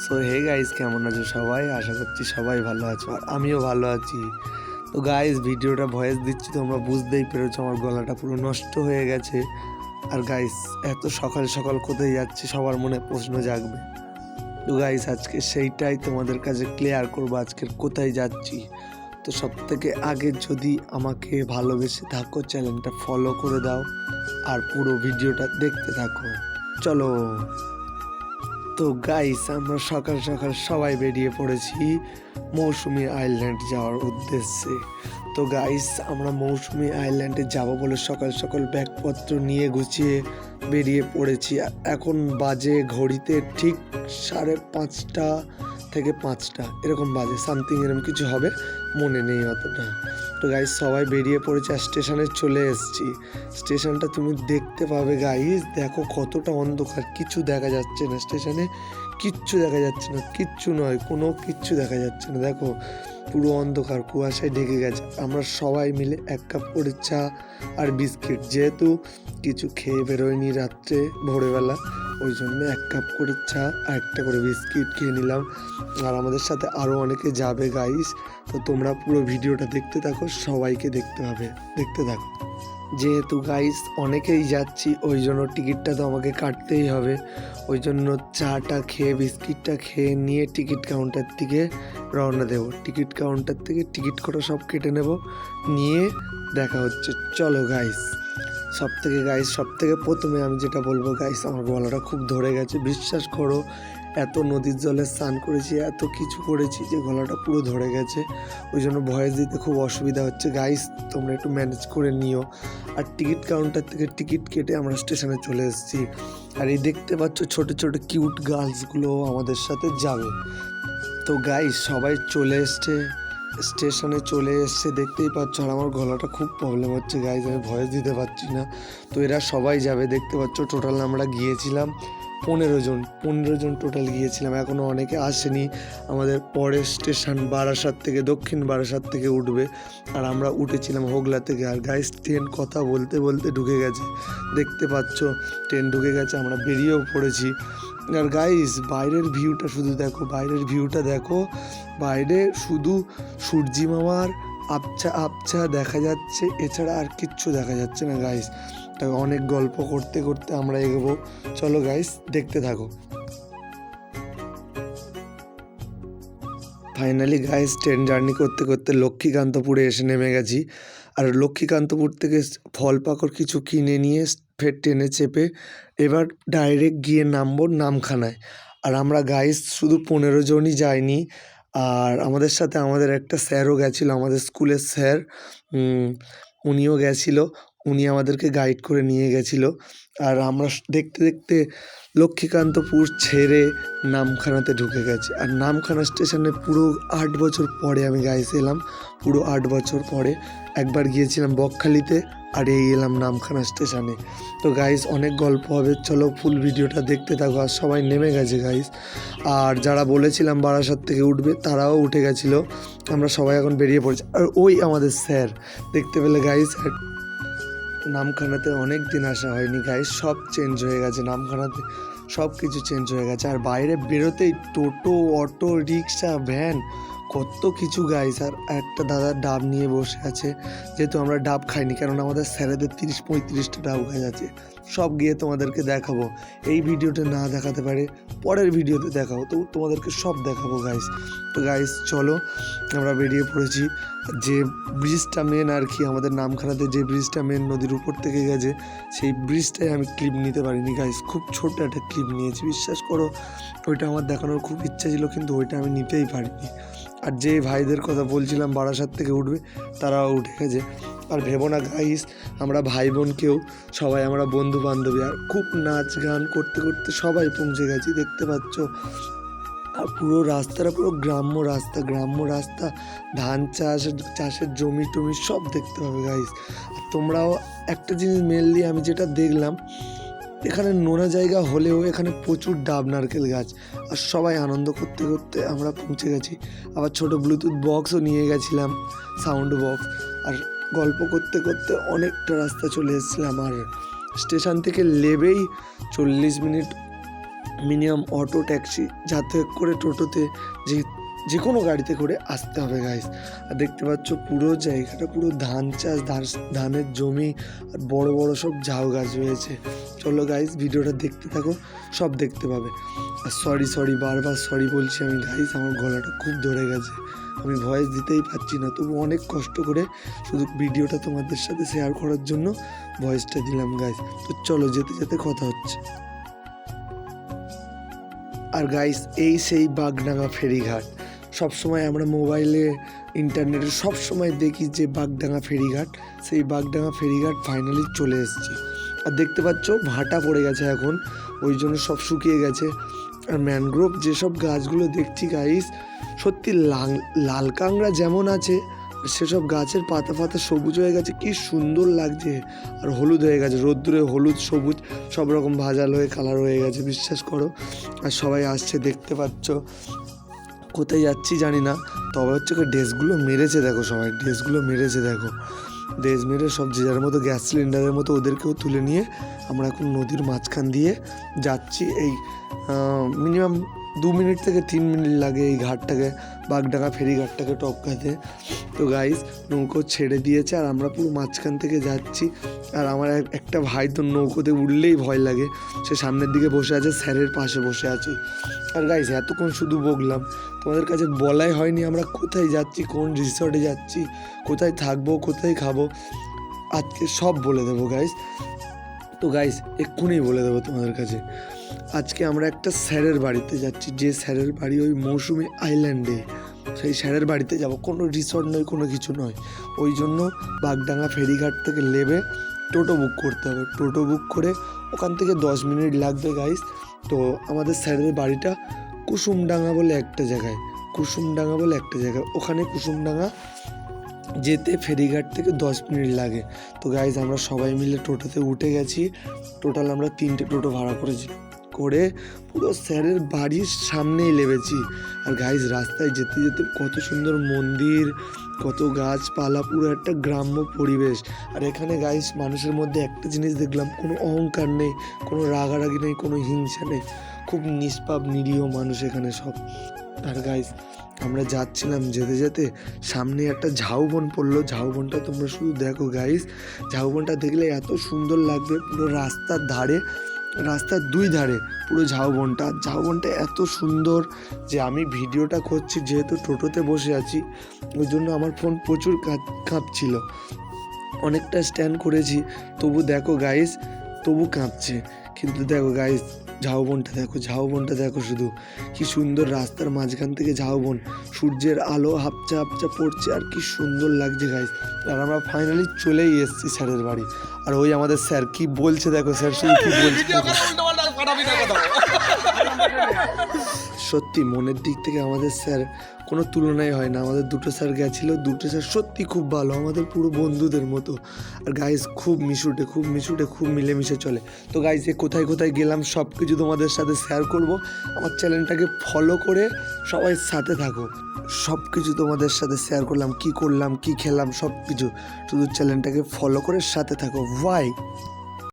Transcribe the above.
So hey guys, কেমন আছো সবাই? আশা করছি সবাই ভালো আছো, আর আমিও ভালো আছি। তো গাইস, ভিডিওটা ভয়েস দিচ্ছি, তোমরা বুঝতেই পেরেছো আমার গলাটা পুরো নষ্ট হয়ে গেছে। আর গাইস, এত সকাল সকাল কোথায় যাচ্ছি সবার মনে প্রশ্ন জাগবে। তো গাইস, আজকে সেইটাই তোমাদের কাছে ক্লিয়ার করবো, আজকের কোথায় যাচ্ছি। তো সব থেকে আগে যদি আমাকে ভালোবেসে থাকো, চ্যানেলটা ফলো করে দাও আর পুরো ভিডিওটা দেখতে থাকো। চলো। তো গাইস, আমরা সকাল সকাল সবাই বেরিয়ে পড়েছি মৌসুমী আইল্যান্ড যাওয়ার উদ্দেশ্যে। তো গাইস, আমরা মৌসুমী আইল্যান্ডে যাব বলে সকাল সকাল ব্যাগপত্র নিয়ে গুছিয়ে বেরিয়ে পড়েছি। এখন বাজে ঘড়িতে ঠিক 5:30 থেকে 5টা এরকম বাজে, সামথিং এরকম কিছু হবে, মনে নেই অতটা। তো গাইস, সবাই বেরিয়ে পড়েছে আর স্টেশনে চলে এসেছি। স্টেশনটা তুমি দেখতে পাবে গাইস, দেখো কতটা অন্ধকার, কিছু দেখা যাচ্ছে না স্টেশনে, কিচ্ছু দেখা যাচ্ছে না, কিচ্ছু নয়, কোনো কিচ্ছু দেখা যাচ্ছে না। দেখো পুরো অন্ধকার, কুয়াশায় ঢেকে গেছে। আমরা সবাই মিলে 1 কাপ করে চা আর বিস্কিট, যেহেতু কিছু খেয়ে বেরোয়নি রাত্রে ভোরবেলা, ওই জন্য 1 কাপ করে চা আর একটা করে বিস্কিট খেয়ে নিলাম। আর আমাদের সাথে আরও অনেকে যাবে গাইস। তো তোমরা পুরো ভিডিওটা দেখতে থাকো, সবাইকে দেখতে হবে, দেখতে থাকো। যেহেতু গাইস অনেকেই যাচ্ছি, ওই জন্য টিকিটটা তো আমাকে কাটতেই হবে। ওই জন্য চাটা খেয়ে বিস্কিটটা খেয়ে নিয়ে টিকিট কাউন্টার থেকে রওনা দেবো। টিকিট কাউন্টার থেকে টিকিট কটা সব কেটে নেব, নিয়ে দেখা হচ্ছে। চলো গাইস। সব থেকে প্রথমে আমি যেটা বলবো গাইস, আমার গলাটা খুব ধরে গেছে, বিশ্বাস করো। এত নদীর জলে স্নান করেছি, এত কিছু করেছি যে গলাটা পুরো ধরে গেছে। ওই জন্য ভয়েস দিতে খুব অসুবিধা হচ্ছে গাইস, তোমরা একটু ম্যানেজ করে নিও। আর টিকিট কাউন্টার থেকে টিকিট কেটে আমরা স্টেশনে চলে এসেছি। আর এই দেখতে পাচ্ছ ছোট ছোট কিউট গার্লসগুলো আমাদের সাথে যাবে। তো গাইস, সবাই চলে এসছে, স্টেশনে চলে এসছে, দেখতেই পাচ্ছ। আর আমার গলাটা খুব প্রবলেম হচ্ছে গাইস, আমি ভয়েস দিতে পারছি না। তো এরা সবাই যাবে, দেখতে পাচ্ছ। টোটাল আমরা গিয়েছিলাম 15 জন টোটাল গিয়েছিলাম, এখনও অনেকে আসেনি। আমাদের পরের স্টেশন বারাসাত থেকে, দক্ষিণ বারাসাত থেকে উঠবে, আর আমরা উঠেছিলাম হোগলা থেকে। আর গাইস, ট্রেন কথা বলতে বলতে ঢুকে গেছে, দেখতে পাচ্ছ ট্রেন ঢুকে গেছে, আমরা বেরিয়েও পড়েছি। আর গাইস, বাইরের ভিউটা শুধু দেখো, বাইরের ভিউটা দেখো, বাইরে শুধু সূর্যি মামার আবছা আবছা দেখা যাচ্ছে, এছাড়া আর কিচ্ছু দেখা যাচ্ছে না গাইস। তাই অনেক গল্প করতে করতে আমরা এগোবো। চলো গাইস, দেখতে থাকো। ফাইনালি গাইস, ট্রেন জার্নি করতে করতে লক্ষ্মীকান্তপুরে এসে নেমে গেছি। আর লক্ষ্মীকান্তপুর থেকে ফল পাকড় কিছু কিনে নিয়ে ফের ট্রেনে চেপে এবার ডাইরেক্ট গিয়ে নামবো নামখানায়। আর আমরা গাইস শুধু 15 জনই যাইনি, আর আমাদের সাথে আমাদের একটা স্যারও গেছিলো, আমাদের স্কুলের স্যার, উনিও গেছিলো। উনি আমাদেরকে গাইড করে নিয়ে গেছিলো। আর আমরা দেখতে দেখতে লক্ষ্মীকান্তপুর ছেড়ে নামখানাতে ঢুকে গেছে। আর নামখানা স্টেশনে পুরো 8 বছর পরে আমি গাইস এলাম, পুরো 8 বছর পরে। একবার গিয়েছিলাম বকখালিতে, আর এই এলাম নামখানা স্টেশনে। তো গাইস, অনেক গল্প হবে, চলো ফুল ভিডিওটা দেখতে থাকো। আর সবাই নেমে গেছে গাইস, আর যারা বলেছিলাম বারাসাত থেকে উঠবে তারাও উঠে গেছিলো। আমরা সবাই এখন বেরিয়ে পড়েছি। আর ওই আমাদের স্যার, দেখতে পেলে গাইস। নামখানাতে অনেক দিন আসা হয়নি গাইস, সব চেঞ্জ হয়ে গেছে নামখানাতে, সব কিছু চেঞ্জ হয়ে গেছে। আর বাইরে বেরোতেই টোটো, অটো, রিক্সা, ভ্যান, কত কিছু গাইস। আর একটা দাদা ডাব নিয়ে বসে আছে, যেহেতু আমরা ডাব খাইনি, কারণ আমাদের স্যারেদের 30-35টা ডাব গাছ আছে। সব গিয়ে তোমাদেরকে দেখাবো, এই ভিডিওতে না দেখাতে পারে পরের ভিডিওতে দেখাবো, তো তোমাদেরকে সব দেখাবো গাইস। তো গাইস চলো, আমরা বেরিয়ে পড়েছি। যে ব্রিজটা মেন আর কি, আমাদের নামখানাতে যে ব্রিজটা মেন নদীর উপর থেকে গেছে, সেই ব্রিজটাই আমি ক্লিপ নিতে পারিনি গাইস, খুব ছোট একটা ক্লিপ নিয়েছি, বিশ্বাস করো। ওইটা আমার দেখানোর খুব ইচ্ছা ছিল, কিন্তু ওইটা আমি নিতেই পারিনি। আর যে ভাইদের কথা বলছিলাম বারাসাত থেকে উঠবে, তারাও উঠে গেছে। আর ভেবো না গাইস, আমরা ভাই বোনকেও সবাই, আমরা বন্ধু বান্ধবী, আর খুব নাচ গান করতে করতে সবাই পৌঁছে গেছি, দেখতে পাচ্ছ। আর পুরো রাস্তাটা পুরো গ্রাম্য রাস্তা, ধান চাষের জমি টমি সব দেখতে পাবে গাইস। আর তোমরাও একটা জিনিস মেনলি আমি যেটা দেখলাম, এখানে নোনা জায়গা হলেও এখানে প্রচুর ডাব নারকেল গাছ। আর সবাই আনন্দ করতে করতে আমরা পৌঁছে গেছি। আবার ছোট ব্লুটুথ বক্সও নিয়ে গেছিলাম, সাউন্ড বক্স। আর গল্প করতে করতে অনেকটা রাস্তা চলে এসেছিলাম। আর স্টেশন থেকে নেবেই 40 মিনিট মিনিমাম অটো ট্যাক্সি যাতায়াত করে টোটোতে যে কোনো গাড়িতে করে আসতে হবে গাইস। আর দেখতে পাচ্ছ পুরো জায়গাটা পুরো ধান চাষ, ধানের জমি আর বড় বড় সব ঝাউ গাছ রয়েছে। চলো গাইস ভিডিওটা দেখতে থাকো, সব দেখতে পাবে। আর সরি বারবার সরি বলছি আমি গাইস, আমার গলাটা খুব ধরে গেছে, আমি ভয়েস দিতেই পারছি না, তবু অনেক কষ্ট করে শুধু ভিডিওটা তোমাদের সাথে শেয়ার করার জন্য ভয়েসটা দিলাম গাইস। তো চলো যেতে যেতে কথা হচ্ছে। আর গাইস এই সেই বাগডাঙ্গা ফেরিঘাট, সবসময় আমরা মোবাইলে ইন্টারনেটে সবসময় দেখি যে বাগডাঙ্গা ফেরিঘাট, সেই বাগডাঙ্গা ফেরিঘাট ফাইনালি চলে এসেছি। আর দেখতে পাচ্ছ ভাটা পড়ে গেছে এখন, ওই জন্য সব শুকিয়ে গেছে। আর ম্যানগ্রোভ যেসব গাছগুলো দেখছি গাইস, সত্যি লাল কাঁকড়া যেমন আছে সেসব গাছের পাতা পাতা সবুজ হয়ে গেছে, কি সুন্দর লাগছে। আর হলুদ হয়ে গেছে, রোদ্দুরে হলুদ সবুজ সব রকম ভাজাল হয়ে কালার হয়ে গেছে, বিশ্বাস করো। আর সবাই আসছে দেখতে পাচ্ছ, কোথায় যাচ্ছি জানি না, তবে হচ্ছে ড্রেসগুলো মেরেছে দেখো, সবাই ড্রেসগুলো মেরেছে দেখো, ড্রেস মেরে সব যে যার মতো গ্যাস সিলিন্ডারের মতো ওদেরকেও তুলে নিয়ে আমরা এখন নদীর মাঝখান দিয়ে যাচ্ছি। এই মিনিমাম 2 মিনিট থেকে 3 মিনিট লাগে এই ঘাটটাকে, বাগডাঙ্গা ফেরিঘাটটাকে টপকাতে। তো গাইস নৌকো ছেড়ে দিয়েছে আর আমরা পুরো মাঝখান থেকে যাচ্ছি। আর আমার একটা ভাই তো নৌকোতে উঠলেই ভয় লাগে, সে সামনের দিকে বসে আছে, স্যারের পাশে বসে আছে। আর গাইস এতক্ষণ শুধু বললাম, তোমাদের কাছে বলাই হয়নি আমরা কোথায় যাচ্ছি, কোন রিসর্টে যাচ্ছি, কোথায় থাকবো, কোথায় খাবো, আজকে সব বলে দেবো গাইস। তো গাইস এক্ষুনি বলে দেবো তোমাদের কাছে, আজকে আমরা একটা স্যারের বাড়িতে যাচ্ছি, যে স্যারের বাড়ি ওই মৌসুমী আইল্যান্ডে, সেই স্যারের বাড়িতে যাব, কোনো রিসর্ট নয়, কোনো কিছু নয়। ওই জন্য বাগডাঙ্গা ফেরিঘাট থেকে নেমে টোটো বুক করতে হবে, টোটো বুক করে ওখান থেকে 10 মিনিট লাগবে গাইস। তো আমাদের স্যারের বাড়িটা কুসুমডাঙ্গা বলে একটা জায়গায়, ওখানে কুসুমডাঙ্গা যেতে ফেরিঘাট থেকে 10 মিনিট লাগে। তো গাইজ আমরা সবাই মিলে টোটোতে উঠে গেছি, টোটাল আমরা 3টে টোটো ভাড়া করেছি, করে পুরো স্যারের বাড়ির সামনেই নেমেছি। আর গাইজ রাস্তায় যেতে যেতে কত সুন্দর মন্দির, কত গাছপালা, পুরো একটা গ্রাম্য পরিবেশ। আর এখানে গাইজ মানুষের মধ্যে একটা জিনিস দেখলাম, কোনো অহংকার নেই, কোনো রাগারাগি নেই, কোনো হিংসা নেই, খুব নিষ্পাপ নিরীহ মানুষ এখানে সব। আর গাইজ আমরা যাচ্ছিলাম, যেতে যেতে সামনে একটা ঝাউবন পড়লো, ঝাউবনটা তোমরা শুধু দেখো গাইস, ঝাউবনটা দেখলে এত সুন্দর লাগবে, পুরো রাস্তার ধারে, রাস্তার 2 ধারে পুরো ঝাউবনটা এত সুন্দর যে আমি ভিডিওটা করছি, যেহেতু টোটোতে বসে আছি ওই জন্য আমার ফোন প্রচুর কাঁপছিল, অনেকটা স্ট্যান্ড করেছি, তবু দেখো গাইস, তবু কাঁপছে। কিন্তু দেখো গাইস ঝাউবনটা দেখো শুধু, কি সুন্দর, রাস্তার মাঝখান থেকে ঝাউবন, সূর্যের আলো হাপচা হাপচা পড়ছে, আর কি সুন্দর লাগছে গাইস। আর আমরা ফাইনালি চলেই এসেছি স্যারের বাড়ি। আর ওই আমাদের স্যার কি বলছে দেখো, স্যার শুধু কি বলছে, সত্যি মনের দিক থেকে আমাদের স্যার কোনো তুলনাই হয় না। আমাদের 2টো স্যার গেছিলো, 2টো স্যার সত্যি খুব ভালো, আমাদের পুরো বন্ধুদের মতো। আর গাইজ খুব মিশুটে খুব মিলেমিশে চলে। তো গাইজ কোথায় কোথায় গেলাম সব কিছু তোমাদের সাথে শেয়ার করব, আমার চ্যানেলটাকে ফলো করে সবাই সাথে থাকো, সব কিছু তোমাদের সাথে শেয়ার করলাম, কি করলাম, কি খেলাম, সব কিছু, শুধু চ্যানেলটাকে ফলো করে সাথে থাকো। বাই।